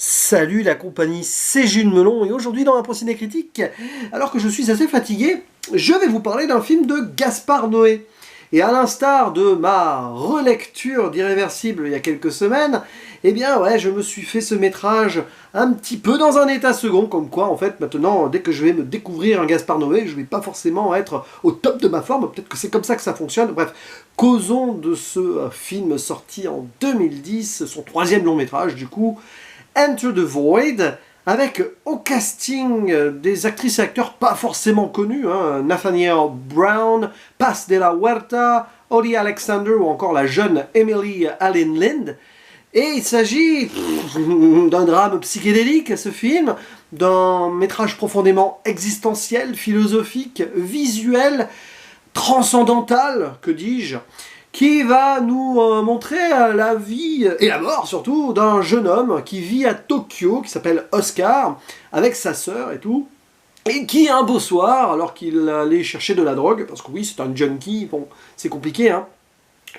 Salut la compagnie, c'est Jules Melon et aujourd'hui dans ma procédé critique, alors que je suis assez fatigué, je vais vous parler d'un film de Gaspard Noé. Et à l'instar de ma relecture d'Irréversible il y a quelques semaines, eh bien ouais, je me suis fait ce métrage un petit peu dans un état second, comme quoi en fait maintenant, dès que je vais me découvrir un Gaspard Noé, je vais pas forcément être au top de ma forme, peut-être que c'est comme ça que ça fonctionne, bref. Causons de ce film sorti en 2010, son troisième long métrage du coup, Enter the Void, avec au casting des actrices et acteurs pas forcément connus, hein, Nathaniel Brown, Paz de la Huerta, Holly Alexander ou encore la jeune Emily Allen Lind. Et il s'agit d'un drame psychédélique, ce film, d'un métrage profondément existentiel, philosophique, visuel, transcendantal, que dis-je, qui va nous montrer la vie, et la mort surtout, d'un jeune homme qui vit à Tokyo, qui s'appelle Oscar, avec sa sœur et tout, et qui un beau soir, alors qu'il allait chercher de la drogue, parce que oui, c'est un junkie, bon, c'est compliqué, hein,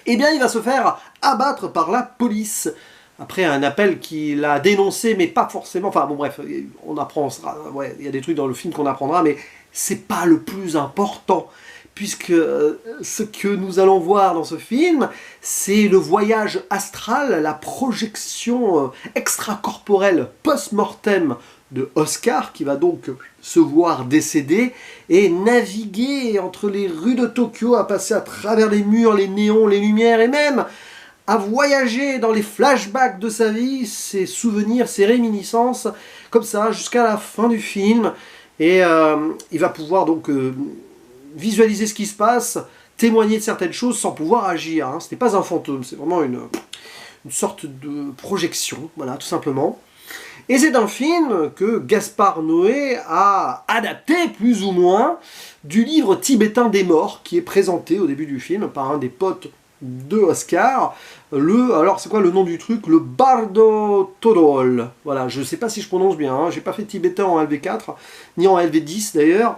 eh bien il va se faire abattre par la police, après un appel qu'il a dénoncé, mais pas forcément, enfin bon bref, on apprendra, ouais, il y a des trucs dans le film qu'on apprendra, mais c'est pas le plus important, puisque ce que nous allons voir dans ce film, c'est le voyage astral, la projection extracorporelle post-mortem de Oscar, qui va donc se voir décéder et naviguer entre les rues de Tokyo, à passer à travers les murs, les néons, les lumières, et même à voyager dans les flashbacks de sa vie, ses souvenirs, ses réminiscences, comme ça, jusqu'à la fin du film. Et il va pouvoir donc visualiser ce qui se passe, témoigner de certaines choses sans pouvoir agir. Hein. Ce n'est pas un fantôme, c'est vraiment une sorte de projection, voilà, tout simplement. Et c'est un film que Gaspard Noé a adapté, plus ou moins, du livre tibétain des morts, qui est présenté au début du film par un des potes de Oscar. Alors c'est quoi le nom du truc? Le Bardo Todol. Voilà, je ne sais pas si je prononce bien, hein. J'ai pas fait tibétain en LV4, ni en LV10 d'ailleurs.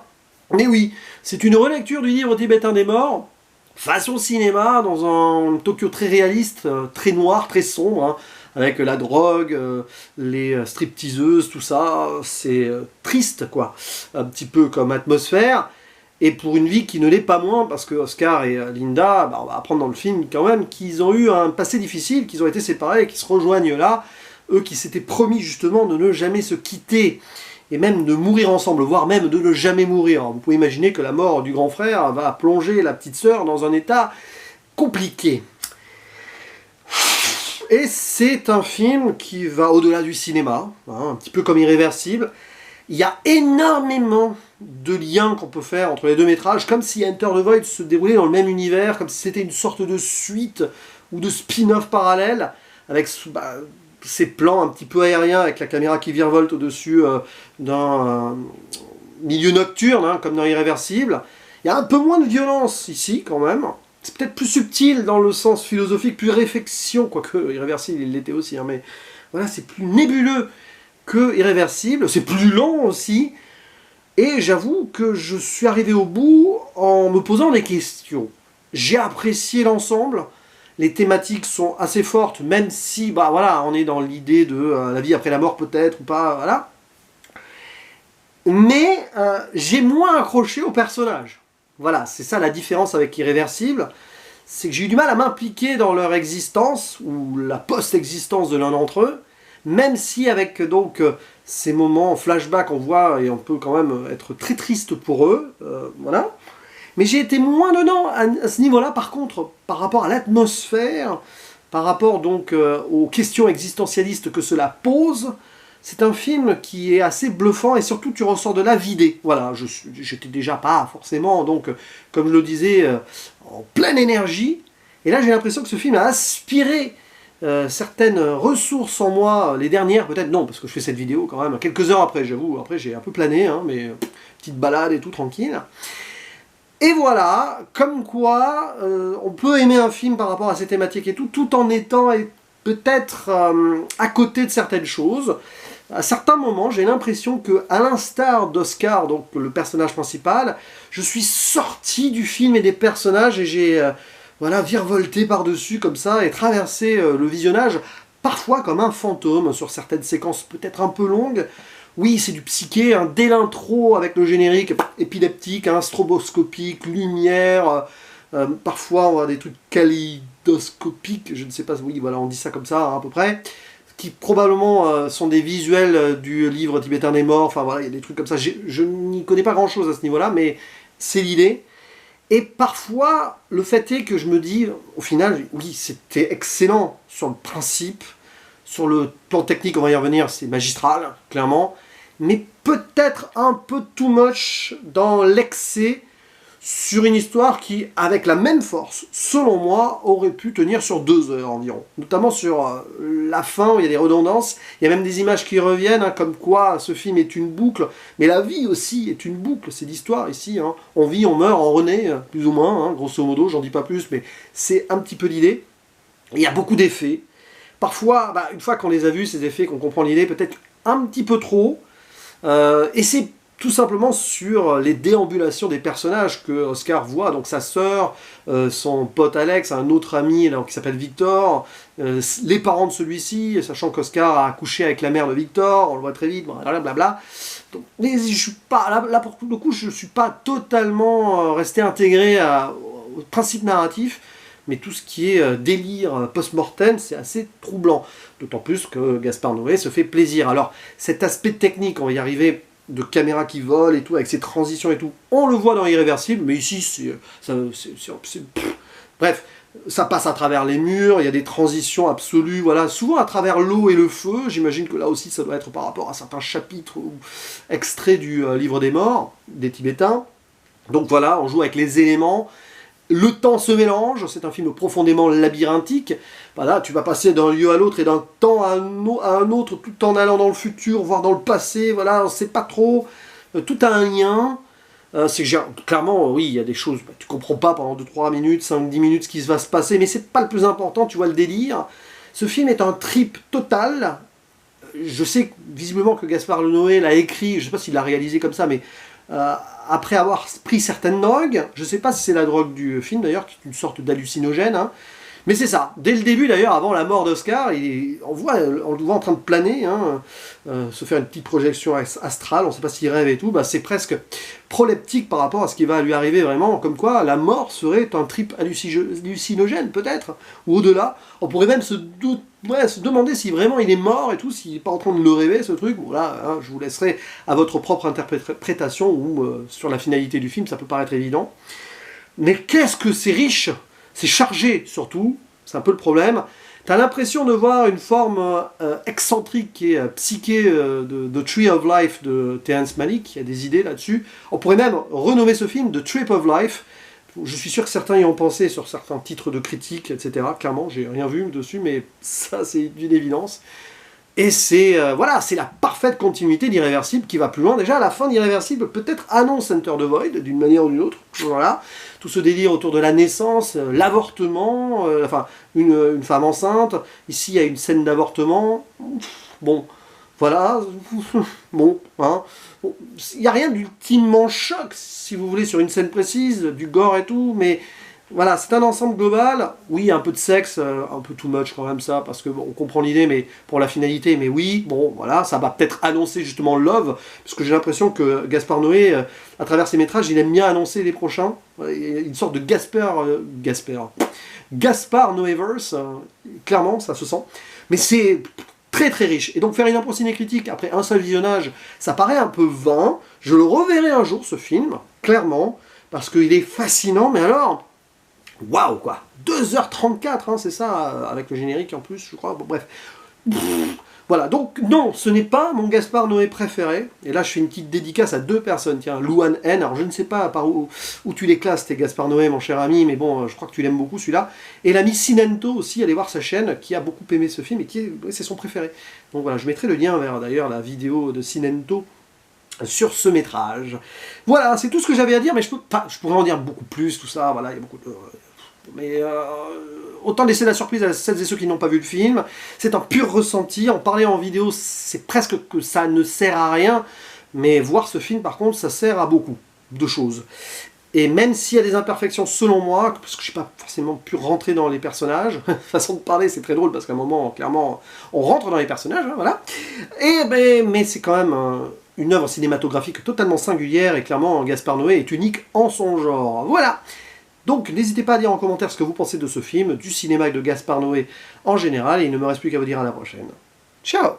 Mais oui, c'est une relecture du livre tibétain des morts, façon cinéma, dans un Tokyo très réaliste, très noir, très sombre, hein, avec la drogue, les stripteaseuses, tout ça. C'est triste, quoi, un petit peu comme atmosphère. Et pour une vie qui ne l'est pas moins, parce que Oscar et Linda, bah, on va apprendre dans le film quand même qu'ils ont eu un passé difficile, qu'ils ont été séparés et qu'ils se rejoignent là, eux qui s'étaient promis justement de ne jamais se quitter, et même de mourir ensemble, voire même de ne jamais mourir. Alors, vous pouvez imaginer que la mort du grand frère va plonger la petite sœur dans un état compliqué. Et c'est un film qui va au-delà du cinéma, hein, un petit peu comme Irréversible. Il y a énormément de liens qu'on peut faire entre les deux métrages, comme si Enter the Void se déroulait dans le même univers, comme si c'était une sorte de suite ou de spin-off parallèle, avec ces plans un petit peu aériens, avec la caméra qui virevolte au-dessus d'un milieu nocturne, hein, comme dans Irréversible. Il y a un peu moins de violence ici, quand même. C'est peut-être plus subtil dans le sens philosophique, plus réflexion, quoique Irréversible, il l'était aussi, hein, mais voilà, c'est plus nébuleux que Irréversible, c'est plus long aussi, et j'avoue que je suis arrivé au bout en me posant des questions. J'ai apprécié l'ensemble, les thématiques sont assez fortes, même si, bah voilà, on est dans l'idée de la vie après la mort peut-être, ou pas, voilà. Mais j'ai moins accroché aux personnages. Voilà, c'est ça la différence avec Irréversible, c'est que j'ai eu du mal à m'impliquer dans leur existence, ou la post-existence de l'un d'entre eux, même si avec donc ces moments flashback on voit, et on peut quand même être très triste pour eux, voilà. Mais j'ai été moins dedans à ce niveau-là, par contre, par rapport à l'atmosphère, par rapport donc aux questions existentialistes que cela pose, c'est un film qui est assez bluffant, et surtout tu ressors de là vidé. Voilà, j'étais déjà pas forcément, donc, comme je le disais, en pleine énergie, et là j'ai l'impression que ce film a aspiré certaines ressources en moi, les dernières peut-être, non, parce que je fais cette vidéo quand même quelques heures après, j'avoue, après j'ai un peu plané, hein, mais petite balade et tout, tranquille. Et voilà, comme quoi on peut aimer un film par rapport à ses thématiques et tout en étant peut-être à côté de certaines choses. À certains moments, j'ai l'impression que, à l'instar d'Oscar, donc le personnage principal, je suis sorti du film et des personnages et j'ai voilà, virevolté par-dessus comme ça et traversé le visionnage parfois comme un fantôme sur certaines séquences peut-être un peu longues. Oui, c'est du psyché, hein, dès l'intro avec le générique épileptique, hein, stroboscopique, lumière, parfois on voit des trucs kaléidoscopiques, je ne sais pas, oui voilà on dit ça comme ça hein, à peu près, qui probablement sont des visuels du livre tibétain des morts, enfin voilà, il y a des trucs comme ça, je n'y connais pas grand chose à ce niveau-là, mais c'est l'idée. Et parfois, le fait est que je me dis, au final, oui, c'était excellent sur le principe, sur le plan technique, on va y revenir, c'est magistral, clairement, mais peut-être un peu too much dans l'excès sur une histoire qui, avec la même force, selon moi, aurait pu tenir sur 2 heures environ. Notamment sur la fin, où il y a des redondances, il y a même des images qui reviennent, hein, comme quoi ce film est une boucle, mais la vie aussi est une boucle, c'est l'histoire ici. Hein. On vit, on meurt, on renaît, plus ou moins, hein, grosso modo, j'en dis pas plus, mais c'est un petit peu l'idée. Il y a beaucoup d'effets. Parfois, une fois qu'on les a vus, ces effets, qu'on comprend l'idée, peut-être un petit peu trop, et c'est tout simplement sur les déambulations des personnages que Oscar voit, donc sa sœur, son pote Alex, un autre ami qui s'appelle Victor, les parents de celui-ci, sachant qu'Oscar a couché avec la mère de Victor, on le voit très vite, blablabla. Donc, mais je suis pas, là pour le coup, je ne suis pas totalement resté intégré au principe narratif, mais tout ce qui est délire post-mortem, c'est assez troublant. D'autant plus que Gaspard Noé se fait plaisir. Alors, cet aspect technique, on va y arriver, de caméra qui vole et tout, avec ses transitions et tout, on le voit dans Irréversible, mais ici, bref, ça passe à travers les murs, il y a des transitions absolues, voilà, souvent à travers l'eau et le feu, j'imagine que là aussi, ça doit être par rapport à certains chapitres ou extraits du livre des morts, des Tibétains. Donc voilà, on joue avec les éléments, le temps se mélange, c'est un film profondément labyrinthique. Voilà, tu vas passer d'un lieu à l'autre et d'un temps à un autre, tout en allant dans le futur, voire dans le passé, voilà, on ne sait pas trop, tout a un lien. Clairement, oui, il y a des choses, tu comprends pas pendant 2-3 minutes, 5-10 minutes ce qui va se passer, mais c'est pas le plus important, tu vois le délire. Ce film est un trip total. Je sais visiblement que Gaspard Noé l'a écrit, je sais pas s'il l'a réalisé comme ça, mais après avoir pris certaines drogues, je sais pas si c'est la drogue du film d'ailleurs, qui est une sorte d'hallucinogène, hein, mais c'est ça. Dès le début d'ailleurs, avant la mort d'Oscar, on le voit en train de planer, hein, se faire une petite projection astrale, on ne sait pas s'il rêve et tout, c'est presque proleptique par rapport à ce qui va lui arriver vraiment, comme quoi la mort serait un trip hallucinogène peut-être, ou au-delà. On pourrait même se demander si vraiment il est mort et tout, s'il n'est pas en train de le rêver ce truc. Bon là, hein, je vous laisserai à votre propre interprétation, ou sur la finalité du film, ça peut paraître évident. Mais qu'est-ce que c'est riche! C'est chargé, surtout, c'est un peu le problème. Tu as l'impression de voir une forme excentrique et psyché de Tree of Life de Terrence Malick, il y a des idées là-dessus. On pourrait même renommer ce film The Trip of Life. Je suis sûr que certains y ont pensé sur certains titres de critiques, etc. Clairement, j'ai rien vu dessus, mais ça, c'est d'une évidence. Et c'est voilà, c'est la parfaite continuité d'Irréversible qui va plus loin. Déjà, à la fin d'Irréversible, peut-être annonce Enter the Void, d'une manière ou d'une autre. Voilà. Tout ce délire autour de la naissance, l'avortement, enfin, une femme enceinte. Ici, il y a une scène d'avortement. Bon, voilà. Bon, hein. Il n'y a rien d'ultimement choc, si vous voulez, sur une scène précise, du gore et tout, mais voilà, c'est un ensemble global. Oui, un peu de sexe, un peu too much quand même ça, parce que bon, on comprend l'idée, mais pour la finalité, mais oui, bon, voilà, ça va peut-être annoncer justement Love, parce que j'ai l'impression que Gaspard Noé, à travers ses métrages, il aime bien annoncer les prochains. Il y a une sorte de Gaspard Noéverse, clairement, ça se sent. Mais c'est très très riche. Et donc faire une impro ciné-critique après un seul visionnage, ça paraît un peu vain. Je le reverrai un jour, ce film, clairement, parce qu'il est fascinant, mais alors... Waouh quoi, 2h34, hein, c'est ça, avec le générique en plus, je crois, bon bref. Voilà, donc non, ce n'est pas mon Gaspard Noé préféré, et là je fais une petite dédicace à 2 personnes, tiens, Louane N, alors je ne sais pas par où tu les classes, tes Gaspard Noé, mon cher ami, mais bon, je crois que tu l'aimes beaucoup celui-là, et l'ami Sinento aussi, allez voir sa chaîne, qui a beaucoup aimé ce film, et c'est son préféré. Donc voilà, je mettrai le lien vers d'ailleurs la vidéo de Sinento, sur ce métrage. Voilà, c'est tout ce que j'avais à dire, mais je pourrais en dire beaucoup plus, tout ça, voilà, il y a beaucoup de... Mais autant laisser la surprise à celles et ceux qui n'ont pas vu le film. C'est un pur ressenti. En parler en vidéo, c'est presque que ça ne sert à rien. Mais voir ce film, par contre, ça sert à beaucoup de choses. Et même s'il y a des imperfections selon moi, parce que je n'ai pas forcément pu rentrer dans les personnages, façon de parler c'est très drôle parce qu'à un moment, clairement, on rentre dans les personnages, hein, voilà. Mais c'est quand même une œuvre cinématographique totalement singulière et clairement Gaspard Noé est unique en son genre. Voilà. Donc n'hésitez pas à dire en commentaire ce que vous pensez de ce film, du cinéma et de Gaspard Noé en général, et il ne me reste plus qu'à vous dire à la prochaine. Ciao!